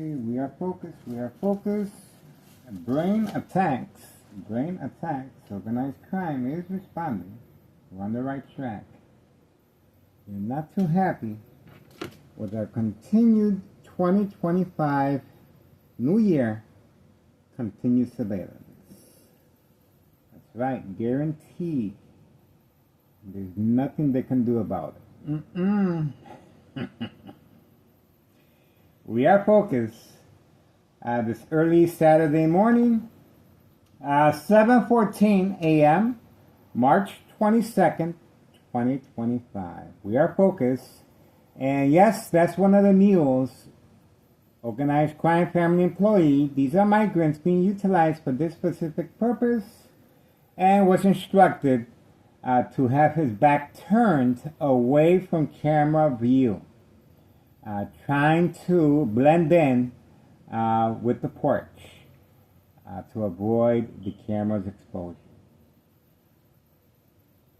Okay, we are focused. We are focused. Brain attacks. Brain attacks. Organized crime is responding. We're on the right track. We're not too happy with our continued 2025 New Year continued surveillance. That's right, guaranteed. There's nothing they can do about it. We are focused this early Saturday morning, 7:14 a.m., March 22nd, 2025. We are focused. And yes, that's one of the mules. Organized crime family employee. These are migrants being utilized for this specific purpose and was instructed to have his back turned away from camera view, trying to blend in with the porch to avoid the camera's exposure.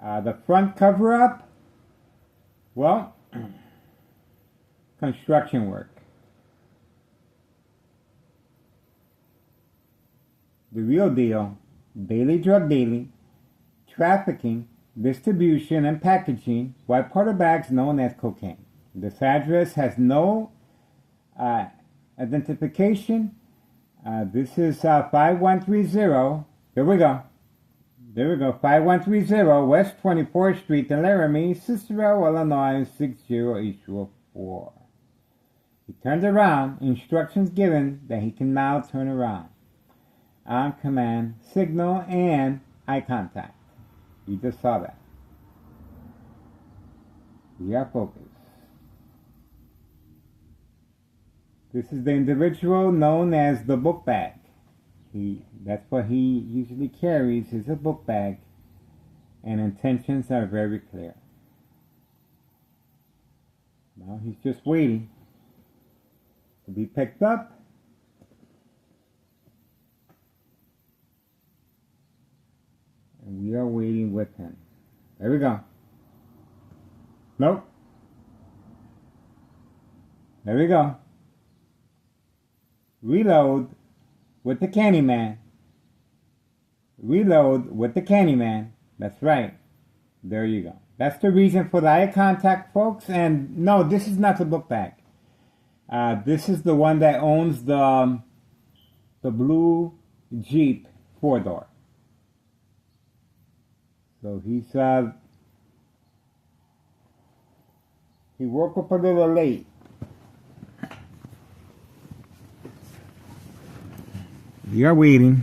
The front cover-up, well, construction work. The real deal, daily drug dealing, trafficking, distribution, and packaging white powder bags known as cocaine. This address has no identification. This is 5130. There we go. 5130 West 24th Street in Laramie, Cicero, Illinois, 60804. He turned around. Instructions given that he can now turn around. On command, signal, and eye contact. You just saw that. We are focused. This is the individual known as the book bag. That's what he usually carries, is a book bag, and intentions are very clear. Now he's just waiting to be picked up. And we are waiting with him. There we go. Nope. There we go. Reload with the Candyman. Reload with the Candyman. That's right. There you go. That's the reason for the eye contact, folks. And no, this is not the book bag. This is the one that owns the blue Jeep 4-door. So he woke up a little late. We are waiting.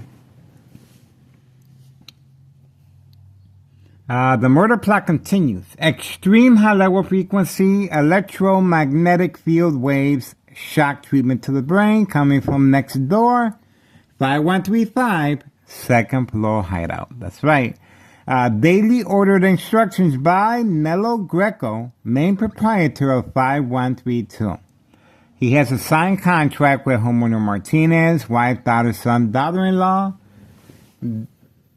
The murder plot continues. Extreme high level frequency electromagnetic field waves, shock treatment to the brain coming from next door. 5135 second floor hideout. That's right. Daily ordered instructions by Nello Greco, main proprietor of 5132. He has a signed contract with homeowner Martinez, wife, daughter, son, daughter-in-law.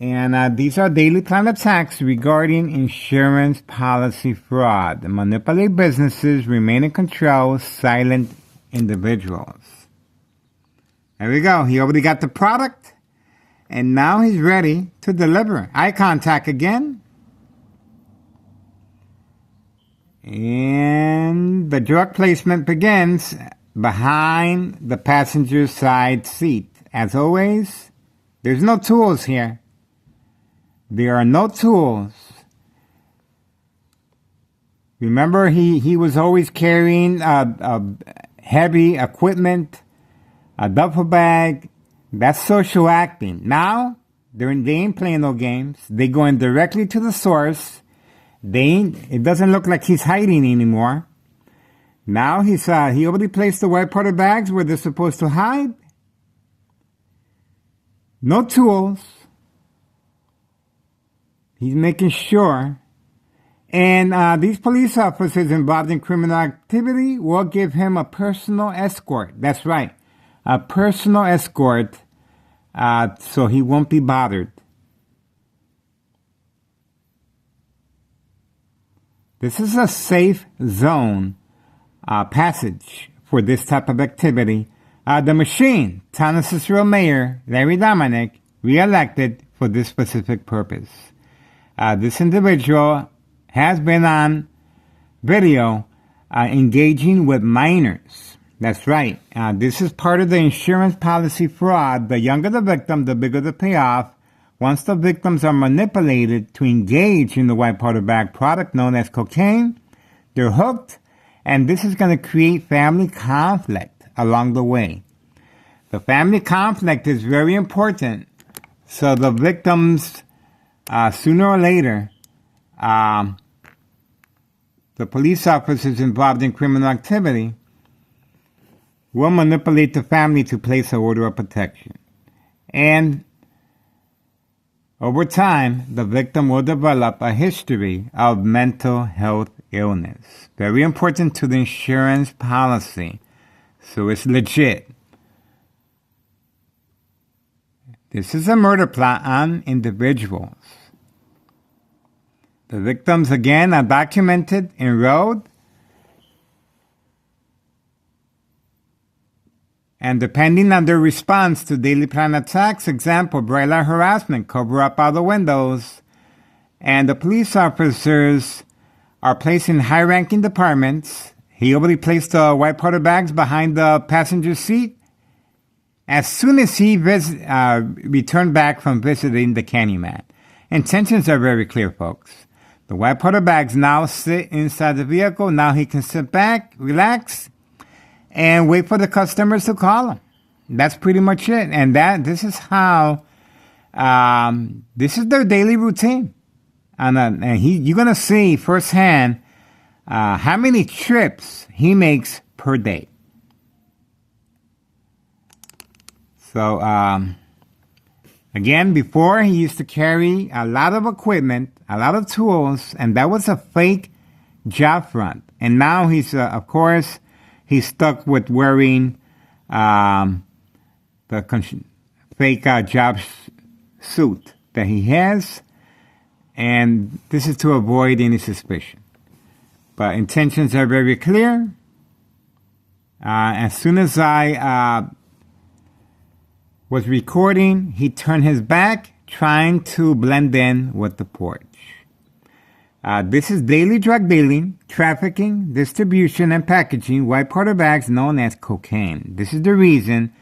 And these are daily planned attacks regarding insurance policy fraud. Manipulate businesses, remain in control, silent individuals. There we go. He already got the product. And now he's ready to deliver. Eye contact again. And the drug placement begins behind the passenger side seat. As always, there's no tools here. There are no tools. Remember, he was always carrying heavy equipment, a duffel bag. That's social acting. Now, they ain't playing no games. They going directly to the source. It doesn't look like he's hiding anymore. Now he already placed the white powder bags where they're supposed to hide. No tools. He's making sure. And these police officers involved in criminal activity will give him a personal escort. That's right. A personal escort, so he won't be bothered. This is a safe zone passage for this type of activity. The machine, Town of Cicero Mayor Larry Dominic, re-elected for this specific purpose. This individual has been on video engaging with minors. That's right. This is part of the insurance policy fraud. The younger the victim, the bigger the payoff. Once the victims are manipulated to engage in the white powder bag product known as cocaine, they're hooked, and this is going to create family conflict along the way. The family conflict is very important, so the victims, sooner or later, the police officers involved in criminal activity will manipulate the family to place an order of protection. And over time, the victim will develop a history of mental health illness. Very important to the insurance policy. So it's legit. This is a murder plot on individuals. The victims, again, are documented, enrolled, and depending on their response to daily plan attacks, example, bright light harassment, cover up all the windows, and the police officers are placed in high-ranking departments. He already placed the white powder bags behind the passenger seat. As soon as he returned back from visiting the Candyman. Intentions are very clear, folks. The white powder bags now sit inside the vehicle. Now he can sit back, relax, and wait for the customers to call him. That's pretty much it. And this is how, this is their daily routine. And you're going to see firsthand how many trips he makes per day. So, again, before he used to carry a lot of equipment, a lot of tools, and that was a fake job front. And now he's, of course, he's stuck with wearing the fake job suit that he has, and this is to avoid any suspicion. But intentions are very clear. As soon as I was recording, he turned his back, trying to blend in with the porch. This is daily drug dealing, trafficking, distribution, and packaging white powder bags known as cocaine. This is the reason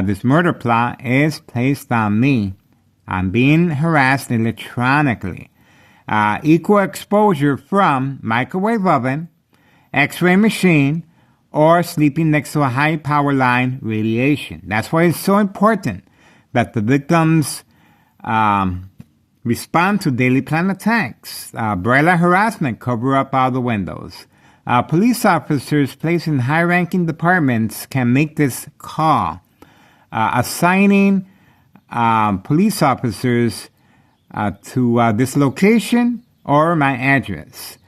this murder plot is placed on me. I'm being harassed electronically. Equal exposure from microwave oven, x-ray machine, or sleeping next to a high power line radiation. That's why it's so important that the victims respond to daily plan attacks, bright light harassment, cover up all the windows. Police officers placed in high-ranking departments can make this call, assigning police officers to this location or my address.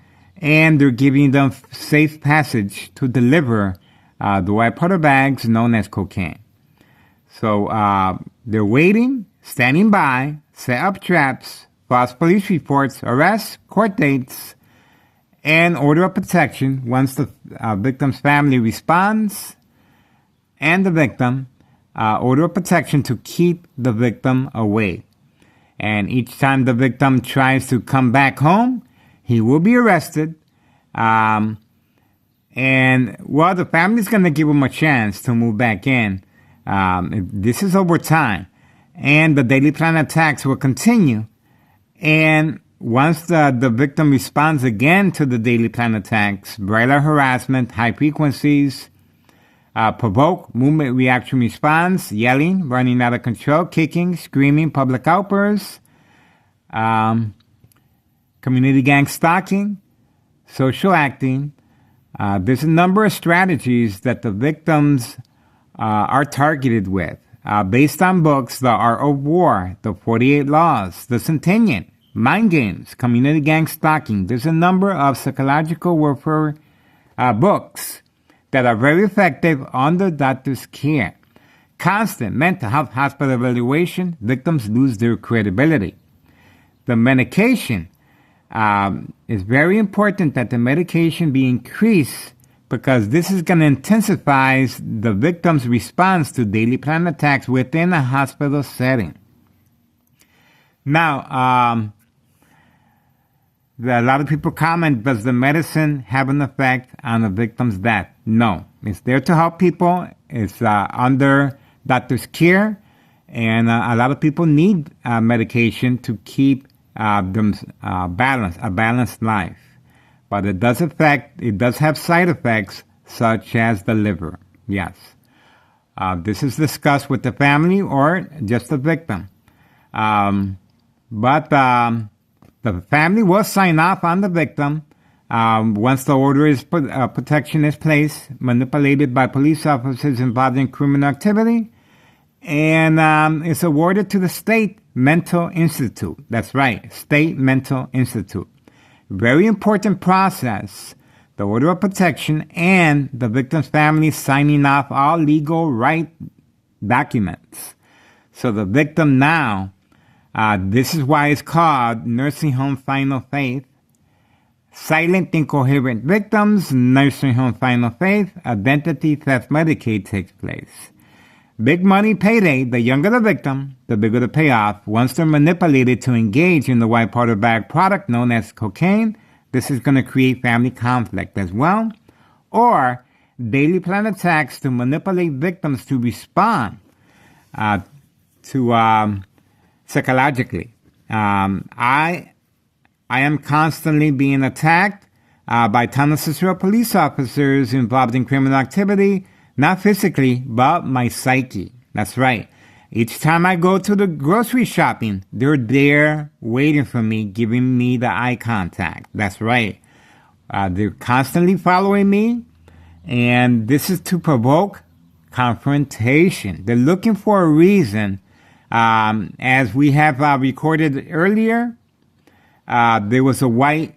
And they're giving them safe passage to deliver the white powder bags known as cocaine. So they're waiting, standing by, set up traps, false police reports, arrests, court dates, and order of protection once the victim's family responds, and the victim, order of protection to keep the victim away. And each time the victim tries to come back home, he will be arrested. And, well, the family's going to give him a chance to move back in. This is over time. And the daily plan attacks will continue. And once the victim responds again to the daily plan attacks, bright light harassment, high frequencies, provoke movement reaction response, yelling, running out of control, kicking, screaming, public outbursts, community gang stalking, social acting. There's a number of strategies that the victims are targeted with. Based on books, The Art of War, The 48 Laws, The Centennial, Mind Games, Community Gang Stalking. There's a number of psychological warfare books that are very effective under doctor's care. Constant mental health hospital evaluation, victims lose their credibility. The medication is very important that the medication be increased because this is going to intensify the victim's response to daily plan attacks within a hospital setting. Now, a lot of people comment, does the medicine have an effect on the victim's death? No. It's there to help people. It's under doctor's care. And a lot of people need medication to keep them a balanced life. But it does have side effects such as the liver. Yes. This is discussed with the family or just the victim. But the family will sign off on the victim once the order is protection is placed, manipulated by police officers involved in criminal activity, and it's awarded to the State Mental Institute. That's right, State Mental Institute. Very important process. The order of protection and the victim's family signing off all legal right documents. So the victim now, this is why it's called Nursing Home Final Faith. Silent incoherent victims, Nursing Home Final Faith, identity theft Medicaid takes place. Big money payday, the younger the victim, the bigger the payoff. Once they're manipulated to engage in the white powder bag product known as cocaine, this is going to create family conflict as well. Or daily plan attacks to manipulate victims to respond psychologically. I am constantly being attacked by Town Cicero police officers involved in criminal activity, not physically, but my psyche. That's right. Each time I go to the grocery shopping, they're there waiting for me, giving me the eye contact. That's right. They're constantly following me, and this is to provoke confrontation. They're looking for a reason. As we have recorded earlier, there was a white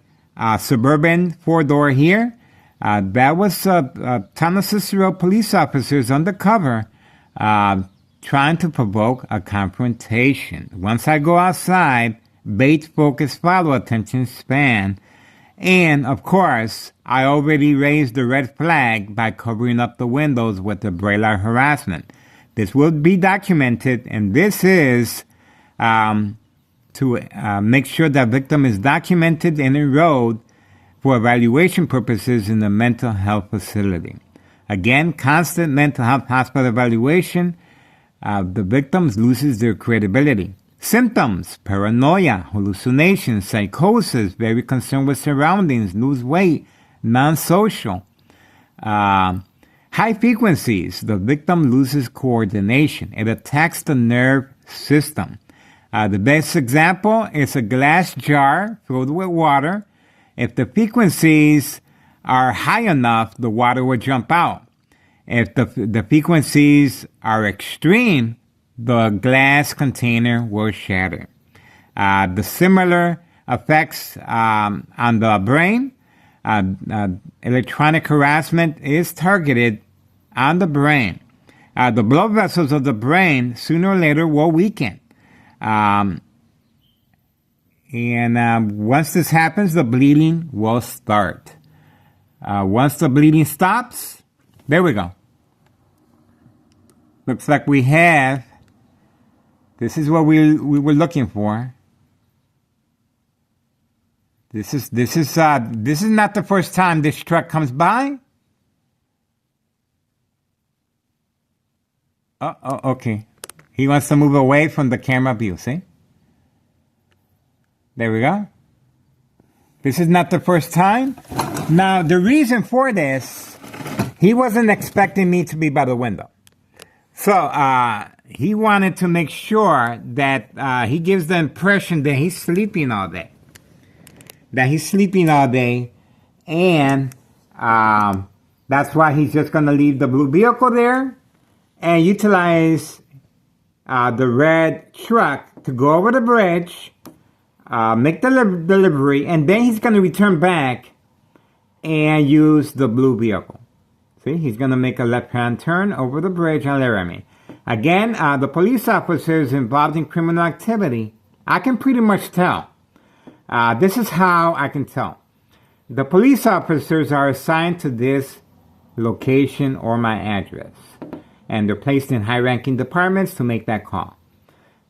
suburban 4-door here. That was Town Cicero police officers undercover trying to provoke a confrontation. Once I go outside, bait, focus, follow, attention span. And, of course, I already raised the red flag by covering up the windows with the braille harassment. This will be documented, and this is to make sure that victim is documented and enrolled for evaluation purposes in the mental health facility. Again, constant mental health hospital evaluation. The victims loses their credibility. Symptoms: paranoia, hallucinations, psychosis, very concerned with surroundings, lose weight, non-social. High frequencies, the victim loses coordination. It attacks the nerve system. The best example is a glass jar filled with water. If the frequencies are high enough, the water will jump out. If the frequencies are extreme, the glass container will shatter. The similar effects on the brain, electronic harassment is targeted on the brain. The blood vessels of the brain sooner or later will weaken. And once this happens, the bleeding will start. Once the bleeding stops, there we go. Looks like we have, this is what we were looking for. This is not the first time this truck comes by. Oh, okay. He wants to move away from the camera view, see? There we go. This is not the first time. Now, the reason for this, he wasn't expecting me to be by the window. So, he wanted to make sure that he gives the impression that he's sleeping all day. And that's why he's just going to leave the blue vehicle there and utilize the red truck to go over the bridge, make the delivery, and then he's going to return back and use the blue vehicle. See, he's going to make a left-hand turn over the bridge on Laramie. Again, the police officers involved in criminal activity, I can pretty much tell. This is how I can tell. The police officers are assigned to this location, or my address. And they're placed in high-ranking departments to make that call.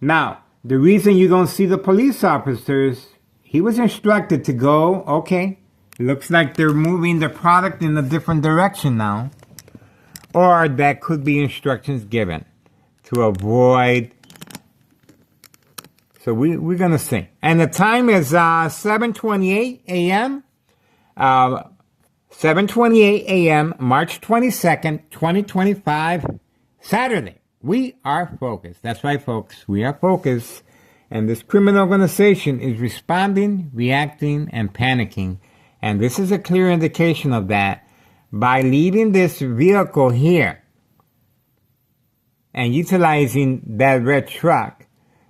Now, the reason you don't see the police officers, he was instructed to go, okay, looks like they're moving the product in a different direction now. Or that could be instructions given to avoid. So we're going to see. And the time is 7:28 a.m. 7:28 a.m., March 22nd, 2025, Saturday. We are focused. That's right, folks. We are focused. And this criminal organization is responding, reacting, and panicking. And this is a clear indication of that by leaving this vehicle here and utilizing that red truck.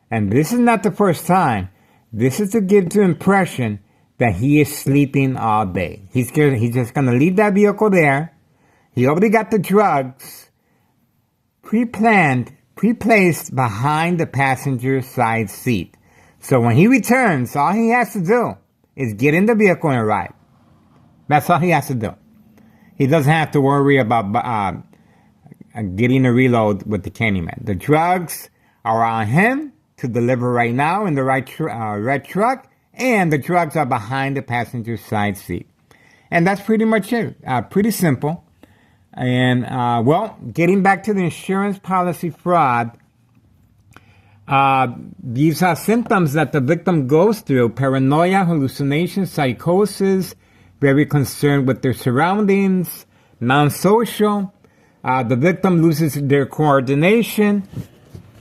And this is not the first time. This is to give the impression that he is sleeping all day. He's just going to leave that vehicle there. He already got the drugs pre-planned, pre-placed behind the passenger side seat. So when he returns, all he has to do is get in the vehicle and ride. That's all he has to do. He doesn't have to worry about getting a reload with the Candyman. The drugs are on him to deliver right now in the red truck, and the drugs are behind the passenger side seat. And that's pretty much it. Pretty simple. And, getting back to the insurance policy fraud, these are symptoms that the victim goes through: paranoia, hallucinations, psychosis, very concerned with their surroundings, non-social. The victim loses their coordination.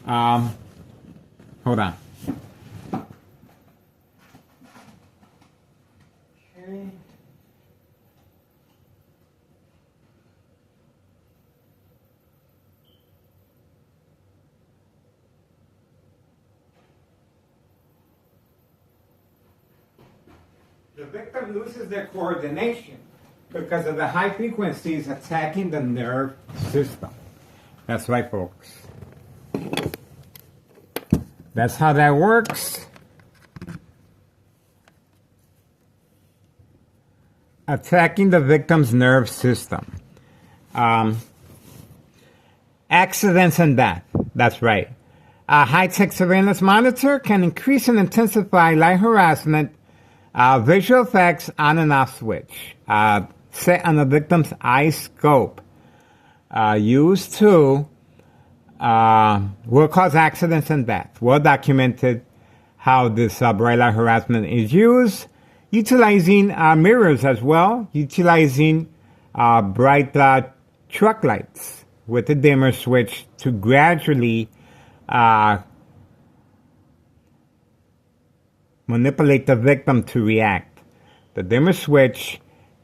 Hold on. Okay. The victim loses their coordination because of the high frequencies attacking the nerve system. That's right, folks. That's how that works. Attacking the victim's nerve system. Accidents and death. That's right. A high-tech surveillance monitor can increase and intensify light harassment. Visual effects on and off switch set on the victim's eye scope used to will cause accidents and death. Well documented how this bright light harassment is used, utilizing mirrors as well, utilizing bright truck lights with a dimmer switch to gradually manipulate the victim to react. The dimmer switch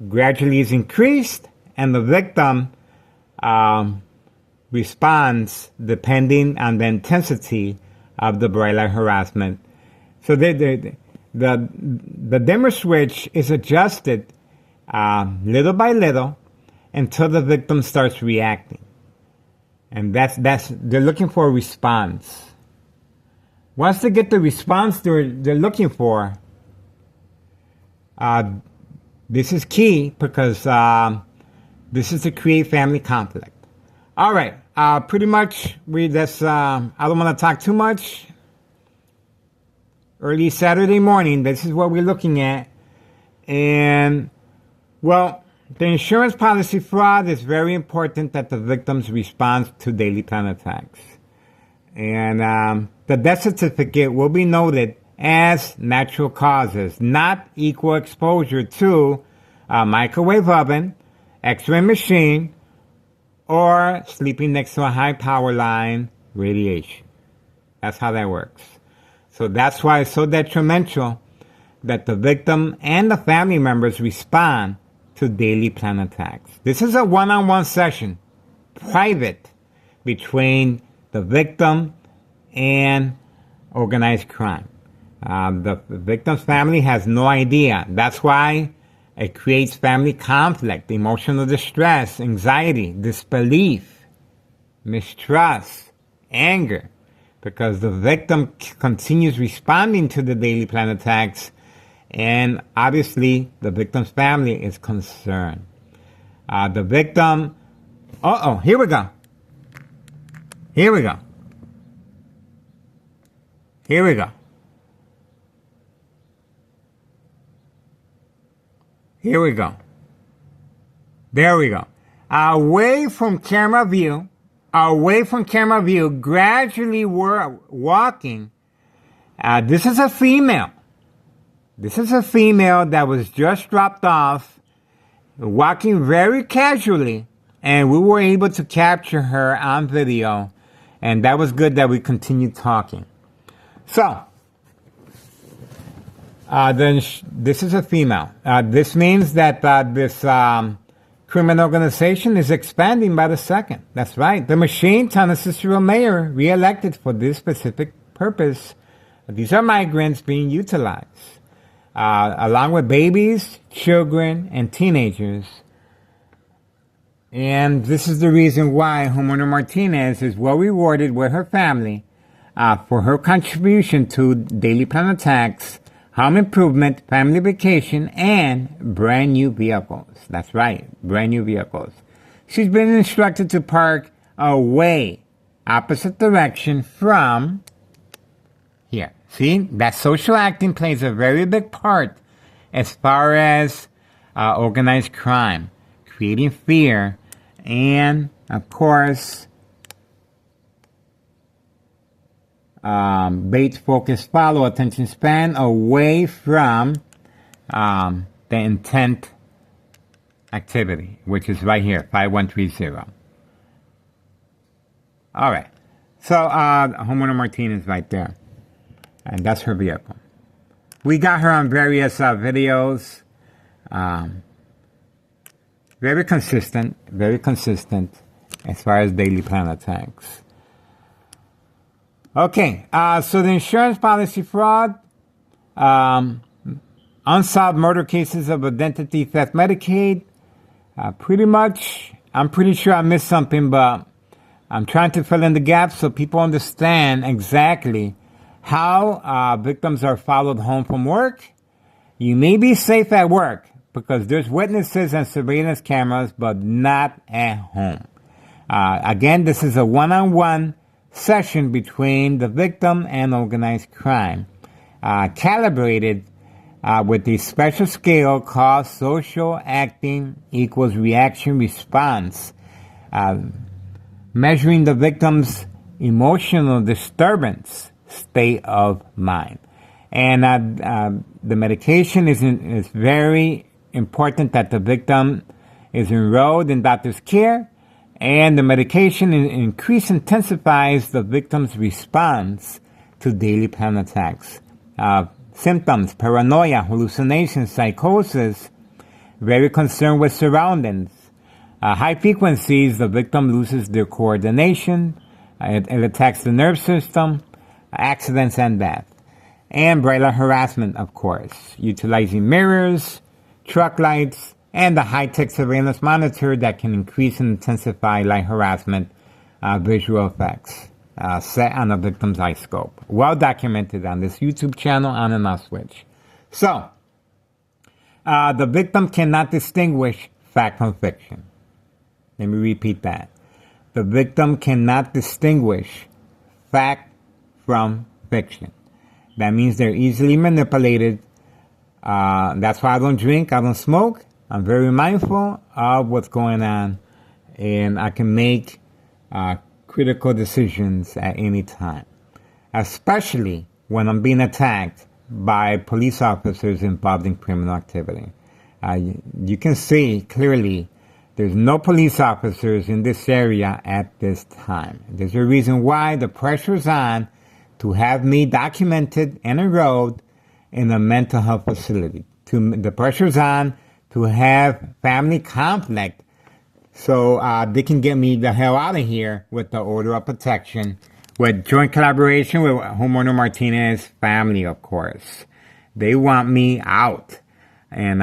gradually is increased, and the victim responds depending on the intensity of the bright light harassment. So the dimmer switch is adjusted little by little until the victim starts reacting, and that's they're looking for a response. Once they get the response they're looking for, this is key because this is to create family conflict. All right, pretty much I don't want to talk too much. Early Saturday morning, this is what we're looking at. And, well, the insurance policy fraud is very important that the victims respond to daily plan attacks. And the death certificate will be noted as natural causes, not equal exposure to a microwave oven, X-ray machine, or sleeping next to a high power line, radiation. That's how that works. So that's why it's so detrimental that the victim and the family members respond to daily plan attacks. This is a one-on-one session, private, between the victim and organized crime. The victim's family has no idea. That's why it creates family conflict, emotional distress, anxiety, disbelief, mistrust, anger, because the victim continues responding to the daily plan attacks, and obviously the victim's family is concerned. The victim... here we go. Here we go. Here we go. Here we go. There we go. Away from camera view, gradually we're walking. This is a female. This is a female that was just dropped off, walking very casually, and we were able to capture her on video, and that was good that we continued talking. So, then this is a female. This means that this criminal organization is expanding by the second. That's right. The Machine Town Assistant Mayor re-elected for this specific purpose. These are migrants being utilized, along with babies, children, and teenagers. And this is the reason why homeowner Martinez is well rewarded with her family for her contribution to daily plan attacks, home improvement, family vacation, and brand new vehicles. That's right, brand new vehicles. She's been instructed to park away, opposite direction from here. See, that social acting plays a very big part as far as organized crime, creating fear, and, of course, bait, focus, follow, attention span away from the intent activity, which is right here, 5130. All right. So, homeowner Martinez right there. And that's her vehicle. We got her on various videos. Very consistent as far as daily plan attacks. Okay, so the insurance policy fraud, unsolved murder cases of identity theft Medicaid, pretty much, I'm pretty sure I missed something, but I'm trying to fill in the gaps so people understand exactly how victims are followed home from work. You may be safe at work because there's witnesses and surveillance cameras, but not at home. Again, this is a one-on-one session between the victim and organized crime, calibrated with the special scale called social acting equals reaction response, measuring the victim's emotional disturbance state of mind. And the medication is very important that the victim is enrolled in doctor's care, and the medication intensifies the victim's response to daily plan attacks. Symptoms, paranoia, hallucinations, psychosis, very concerned with surroundings. High frequencies, the victim loses their coordination, it attacks the nerve system, accidents and death. And bright light harassment, of course, utilizing mirrors, truck lights, and the high-tech surveillance monitor that can increase and intensify light harassment visual effects set on a victim's eye scope. Well documented on this YouTube channel, On and Off Switch. So, the victim cannot distinguish fact from fiction. Let me repeat that. The victim cannot distinguish fact from fiction. That means they're easily manipulated. That's why I don't drink, I don't smoke. I'm very mindful of what's going on, and I can make critical decisions at any time, especially when I'm being attacked by police officers involved in criminal activity. You can see clearly there's no police officers in this area at this time. There's a reason why the pressure's on to have me documented and enrolled in a mental health facility. The pressure's on to have family conflict so they can get me the hell out of here with the order of protection, with joint collaboration with homeowner Martinez family, of course. They want me out. And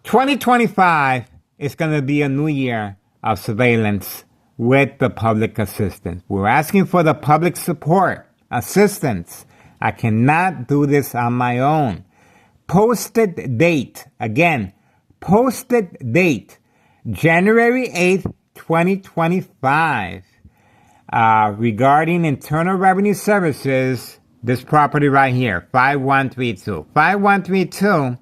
2025 is going to be a new year of surveillance with the public assistance. We're asking for the public support, assistance. I cannot do this on my own. Posted date. Again, posted date. January 8th, 2025. Regarding Internal Revenue Services, this property right here, 5132. 5132,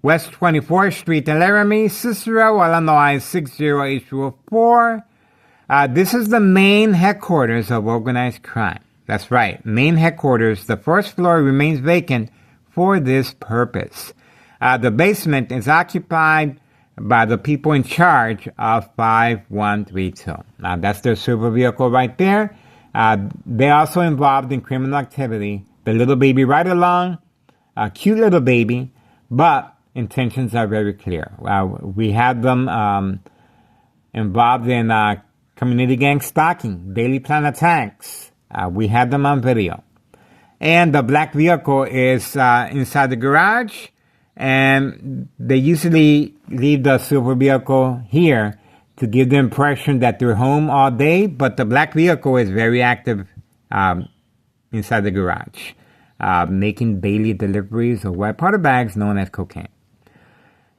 West 24th Street in Laramie, Cicero, Illinois, 60804. This is the main headquarters of organized crime. That's right, main headquarters. The first floor remains vacant for this purpose. The basement is occupied by the people in charge of 5132. That's their super vehicle right there. They're also involved in criminal activity. The little baby right along, a cute little baby, but intentions are very clear. We had them involved in community gang stalking, daily plan attacks. We had them on video. And the black vehicle is inside the garage, and they usually leave the silver vehicle here to give the impression that they're home all day, but the black vehicle is very active inside the garage, making daily deliveries of white powder bags known as cocaine.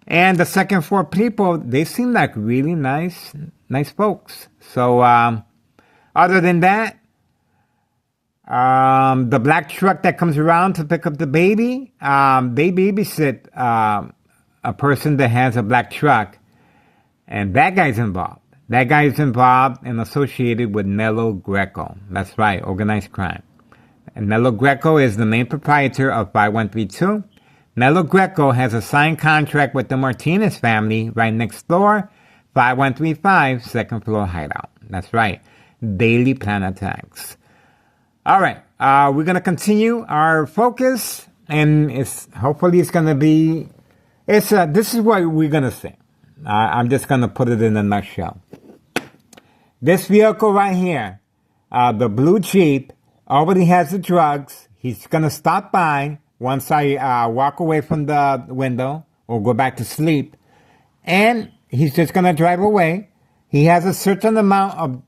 And the second floor people, they seem like really nice folks. So other than that, the black truck that comes around to pick up the baby, they babysit a person that has a black truck, and that guy's involved. That guy is involved and associated with Nello Greco. That's right, organized crime. And Nello Greco is the main proprietor of 5132. Nello Greco has a signed contract with the Martinez family right next door, 5135, second floor hideout. That's right, daily plan attacks. All right, we're going to continue our focus, and hopefully it's going to be, this is what we're going to say. I'm just going to put it in a nutshell. This vehicle right here, the blue Jeep, already has the drugs. He's going to stop by once I walk away from the window or go back to sleep, and he's just going to drive away. He has a certain amount of,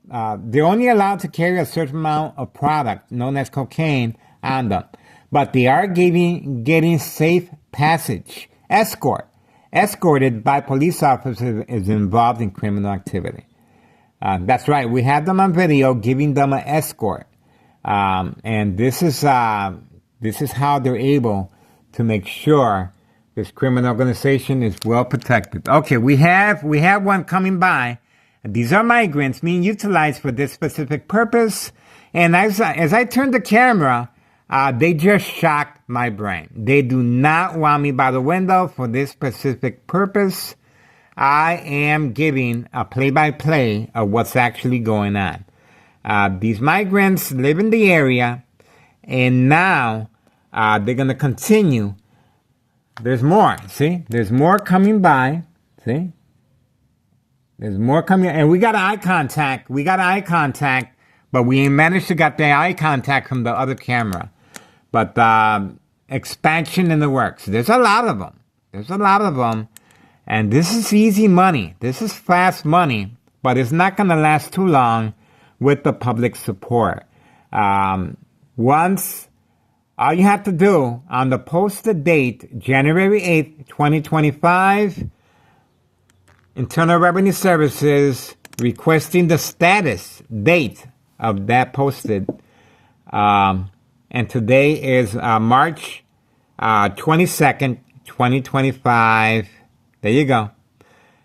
they're only allowed to carry a certain amount of product known as cocaine on them, but they are getting safe passage. Escorted by police officers is involved in criminal activity. That's right, we have them on video giving them an escort. And this is how they're able to make sure this criminal organization is well protected. Okay, we have one coming by. These are migrants being utilized for this specific purpose. And as I turn the camera, they just shocked my brain. They do not want me by the window for this specific purpose. I am giving a play-by-play of what's actually going on. These migrants live in the area, and now they're going to continue. There's more, see? There's more coming by, see? There's more coming, and we got eye contact. But we ain't managed to get the eye contact from the other camera. But expansion in the works. There's a lot of them. And this is easy money. This is fast money. But it's not going to last too long with the public support. Once, all you have to do on the posted date, January 8th, 2025, Internal Revenue Services requesting the status date of that posted. And today is March 22nd, 2025. There you go.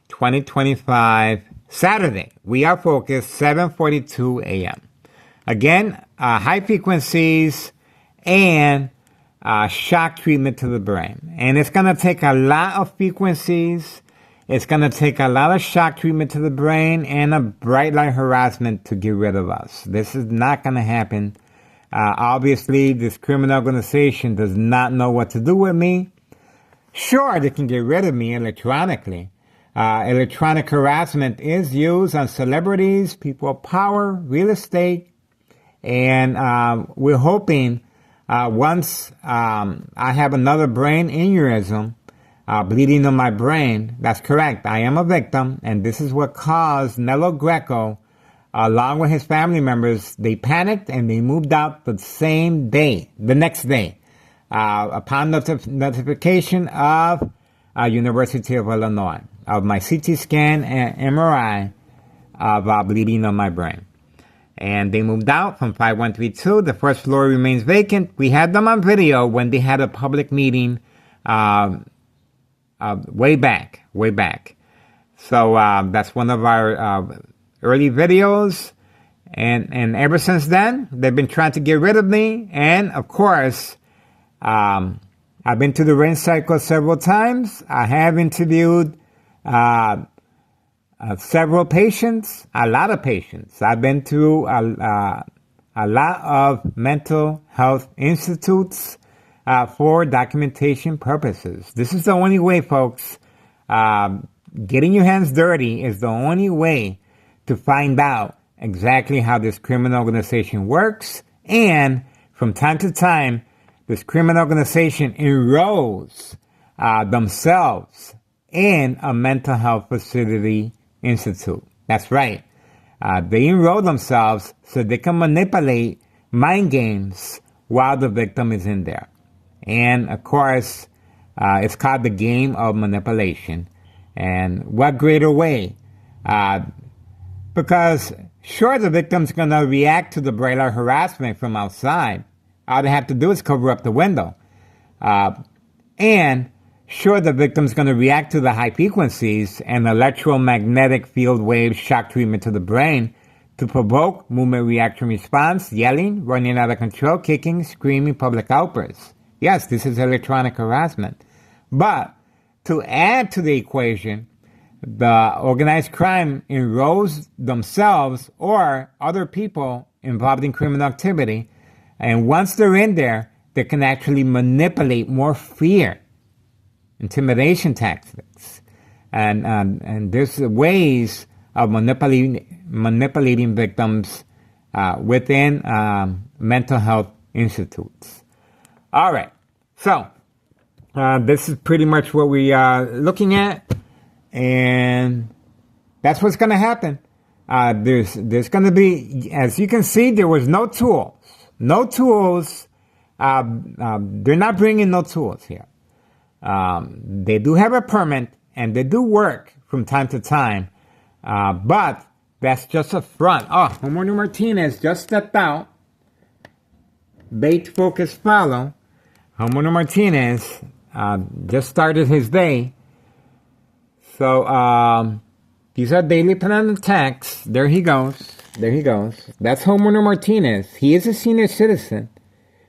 2025, Saturday. We are focused, 7:42 a.m. Again, high frequencies and shock treatment to the brain. And it's going to take a lot of frequencies. It's going to take a lot of shock treatment to the brain and a bright light harassment to get rid of us. This is not going to happen. Obviously, this criminal organization does not know what to do with me. Sure, they can get rid of me electronically. Electronic harassment is used on celebrities, people of power, real estate. And we're hoping once I have another brain aneurysm, bleeding on my brain. That's correct. I am a victim, and this is what caused Nello Greco, along with his family members, they panicked and they moved out the next day. upon notification of University of Illinois of my CT scan and MRI of bleeding on my brain. And they moved out from 5132. The first floor remains vacant. We had them on video when they had a public meeting way back. So that's one of our early videos. And ever since then, they've been trying to get rid of me. And, of course, I've been to the rain cycle several times. I have interviewed several patients, a lot of patients. I've been to a lot of mental health institutes for documentation purposes. This is the only way, folks. Getting your hands dirty is the only way to find out exactly how this criminal organization works. And from time to time, this criminal organization enrolls themselves in a mental health facility institute. That's right. They enroll themselves so they can manipulate mind games while the victim is in there. And of course, it's called the game of manipulation. And what greater way? Because sure, the victim's going to react to the bright light harassment from outside. All they have to do is cover up the window. And sure, the victim's going to react to the high frequencies and electromagnetic field wave shock treatment to the brain to provoke movement reaction response, yelling, running out of control, kicking, screaming, public outbursts. Yes, this is electronic harassment. But to add to the equation, the organized crime enrolls themselves or other people involved in criminal activity. And once they're in there, they can actually manipulate more fear, intimidation tactics. And there's ways of manipulating victims within mental health institutes. All right. So this is pretty much what we are looking at. And that's what's going to happen. There's going to be, as you can see, there was no tools. No tools. They're not bringing no tools here. They do have a permit and they do work from time to time. But that's just a front. Oh, Homeowner Martinez just stepped out. Bait, focus, follow. Homeowner Martinez just started his day. So these are daily plan attacks. There he goes. That's Homeowner Martinez. He is a senior citizen,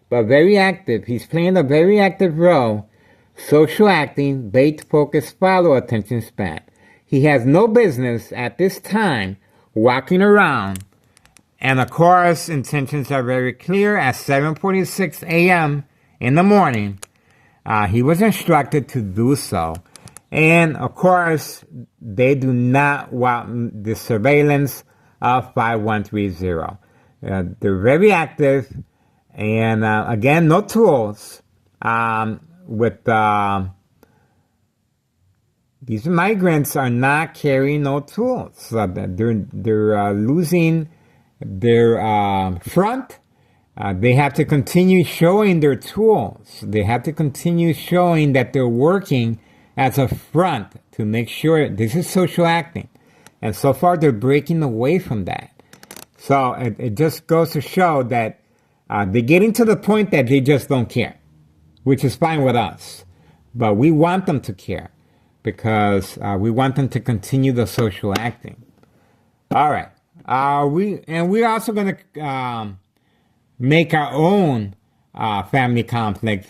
but very active. He's playing a very active role. Social acting, bait, focus, follow, attention span. He has no business at this time walking around. And of course, intentions are very clear. At 7:46 a.m. in the morning, he was instructed to do so. And of course, they do not want the surveillance of 5130. They're very active. And again, no tools. These migrants are not carrying no tools. They're losing their front. They have to continue showing their tools. They have to continue showing that they're working as a front to make sure this is social acting. And so far, they're breaking away from that. So it just goes to show that they're getting to the point that they just don't care, which is fine with us. But we want them to care because we want them to continue the social acting. All right. We're also going to make our own family conflict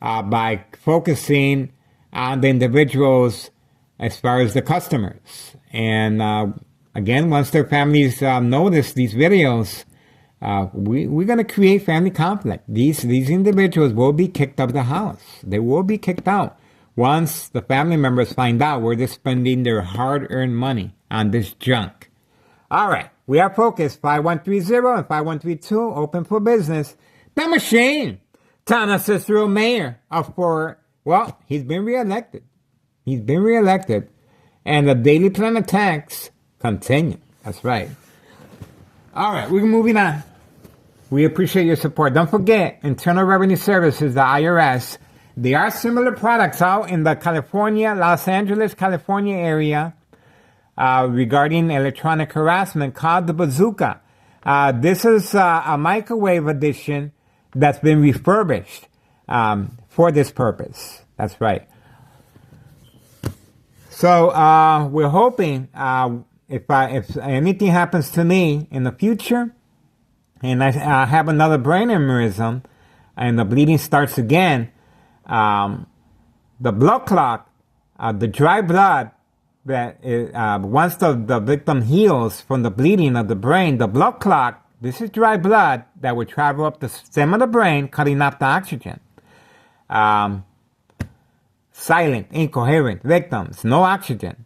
by focusing on the individuals as far as the customers. And again, once their families notice these videos, we're going to create family conflict. These individuals will be kicked out of the house. They will be kicked out once the family members find out where they're spending their hard-earned money on this junk. All right, we are focused. 5130 and 5132 open for business. The machine. Tana Cicero, mayor of Fort. Well, he's been reelected. And the daily plan attacks continue. That's right. All right, we're moving on. We appreciate your support. Don't forget, Internal Revenue Services, the IRS, there are similar products out in the California, Los Angeles, California area regarding electronic harassment called the Bazooka. This is a microwave edition that's been refurbished for this purpose. That's right. So we're hoping if anything happens to me in the future, and I have another brain aneurysm, and the bleeding starts again, the blood clot, the dry blood that once the victim heals from the bleeding of the brain, the blood clot, this is dry blood that would travel up the stem of the brain, cutting off the oxygen. Silent, incoherent victims, no oxygen.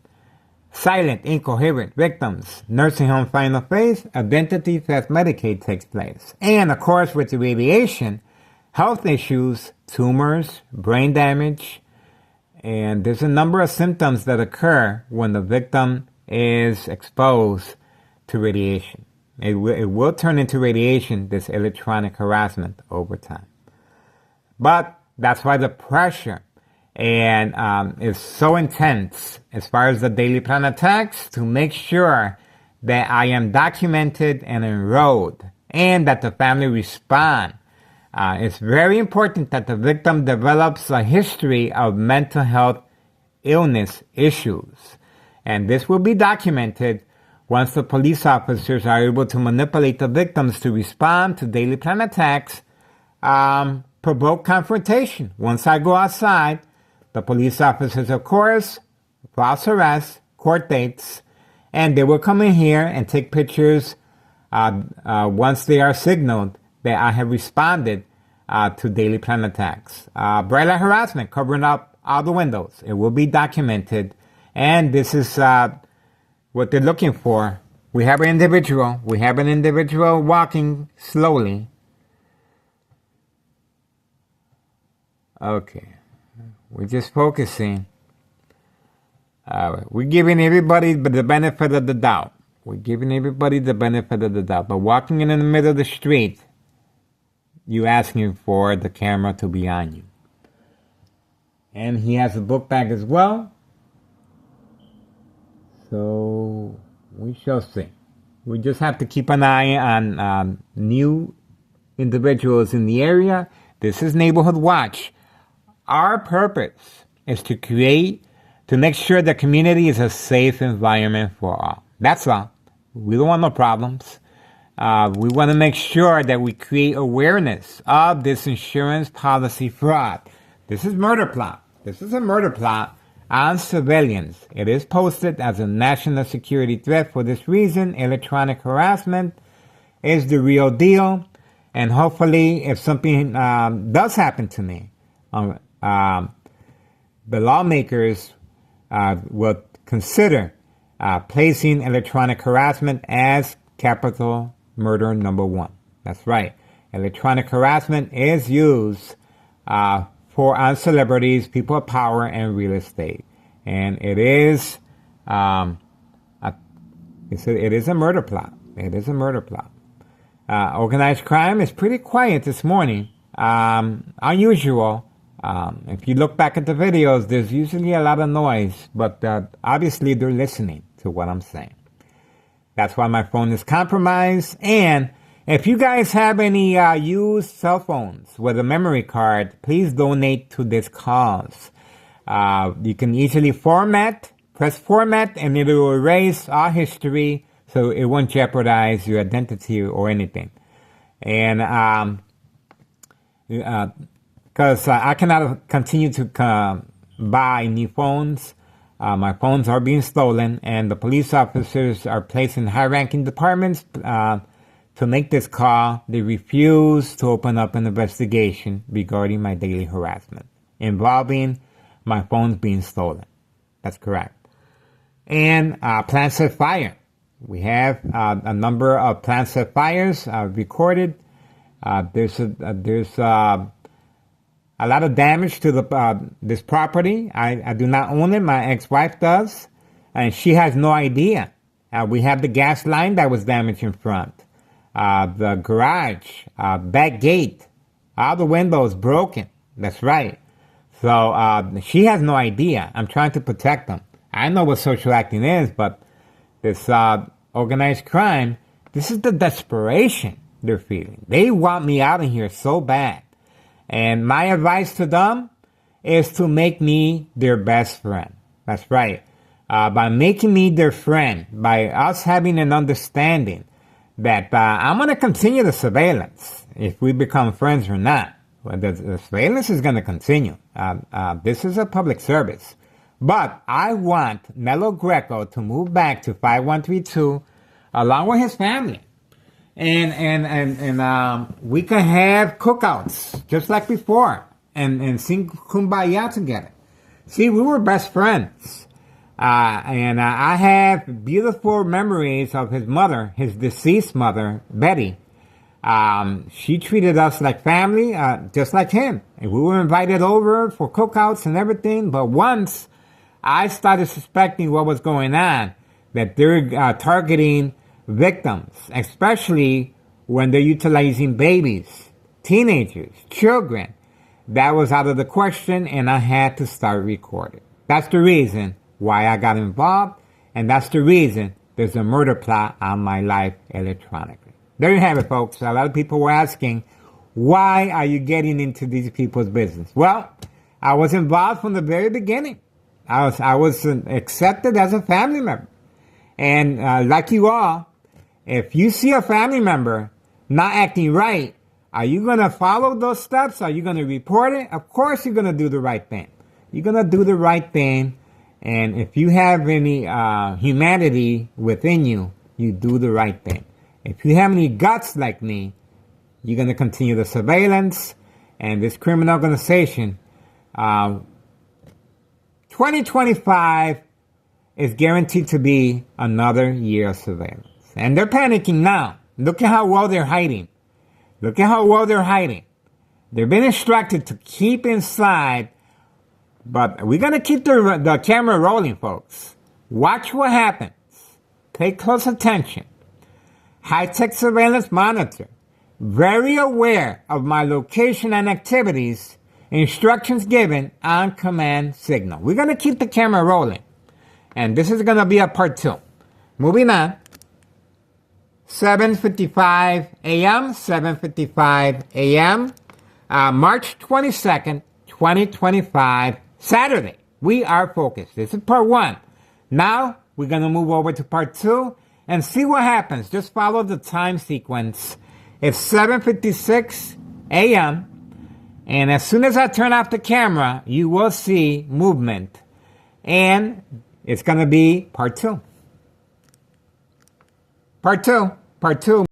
Silent, incoherent victims, nursing home final phase, identity theft Medicaid takes place. And of course, with the radiation, health issues, tumors, brain damage, and there's a number of symptoms that occur when the victim is exposed to radiation. It will turn into radiation, this electronic harassment, over time. But that's why the pressure is so intense as far as the Daily Plan attacks, to make sure that I am documented and enrolled and that the family respond. It's very important that the victim develops a history of mental health illness issues. And this will be documented once the police officers are able to manipulate the victims to respond to Daily Plan attacks, provoke confrontation. Once I go outside, the police officers, of course, false arrest, court dates, and they will come in here and take pictures once they are signaled that I have responded to Daily Plan attacks. Bright light harassment, covering up all the windows. It will be documented, and this is what they're looking for. We have an individual walking slowly. Okay. We're just focusing. We're giving everybody the benefit of the doubt. But walking in the middle of the street, you asking for the camera to be on you. And he has a book bag as well. So we shall see. We just have to keep an eye on new individuals in the area. This is Neighborhood Watch. Our purpose is to make sure the community is a safe environment for all. That's all. We don't want no problems. We want to make sure that we create awareness of this insurance policy fraud. This is murder plot. This is a murder plot on civilians. It is posted as a national security threat. For this reason, electronic harassment is the real deal. And hopefully, if something does happen to me, the lawmakers will consider placing electronic harassment as capital murder number 1. That's right. Electronic harassment is used on celebrities, people of power, and real estate. And it is a murder plot. It is a murder plot. Organized crime is pretty quiet this morning. Unusual. If you look back at the videos, there's usually a lot of noise, but obviously they're listening to what I'm saying. That's why my phone is compromised. And if you guys have any used cell phones with a memory card, please donate to this cause. You can easily press format, and it will erase all history, so it won't jeopardize your identity or anything. And because I cannot continue to buy new phones. My phones are being stolen, and the police officers are placed in high-ranking departments to make this call. They refuse to open up an investigation regarding my daily harassment involving my phones being stolen. That's correct. And plant set fire. We have a number of plant set fires recorded. There's a lot of damage to this property. I do not own it. My ex-wife does, and she has no idea. We have the gas line that was damaged in front. the garage, back gate, all the windows broken. That's right. So she has no idea. I'm trying to protect them. I know what social acting is, but this organized crime, this is the desperation they're feeling. They want me out of here so bad. And my advice to them is to make me their best friend. That's right. By making me their friend, by us having an understanding that I'm going to continue the surveillance if we become friends or not. Well, the surveillance is going to continue. This is a public service. But I want Melo Greco to move back to 5132 along with his family. And we can have cookouts just like before and sing Kumbaya together. See, we were best friends. And I have beautiful memories of his mother, his deceased mother, Betty. She treated us like family, just like him. And we were invited over for cookouts and everything. But once I started suspecting what was going on, that they're targeting victims, especially when they're utilizing babies, teenagers, children, that was out of the question, and I had to start recording. That's the reason why I got involved, and that's the reason there's a murder plot on my life electronically. There you have it, folks. A lot of people were asking, why are you getting into these people's business? Well, I was involved from the very beginning. I was accepted as a family member. And like you all, if you see a family member not acting right, are you going to follow those steps? Are you going to report it? Of course you're going to do the right thing. You're going to do the right thing. And if you have any humanity within you, you do the right thing. If you have any guts like me, you're going to continue the surveillance and this criminal organization. 2025 is guaranteed to be another year of surveillance. And they're panicking now. Look at how well they're hiding. Look at how well they're hiding. They've been instructed to keep inside, but we're going to keep the camera rolling, folks. Watch what happens. Pay close attention. High-tech surveillance monitor. Very aware of my location and activities. Instructions given on command signal. We're going to keep the camera rolling. And this is going to be a part 2. Moving on. 7:55 a.m. 7:55 a.m. March 22nd, 2025, Saturday. We are focused. This is part 1. Now, we're going to move over to part 2 and see what happens. Just follow the time sequence. It's 7:56 a.m. And as soon as I turn off the camera, you will see movement. And it's going to be part 2. Part 2.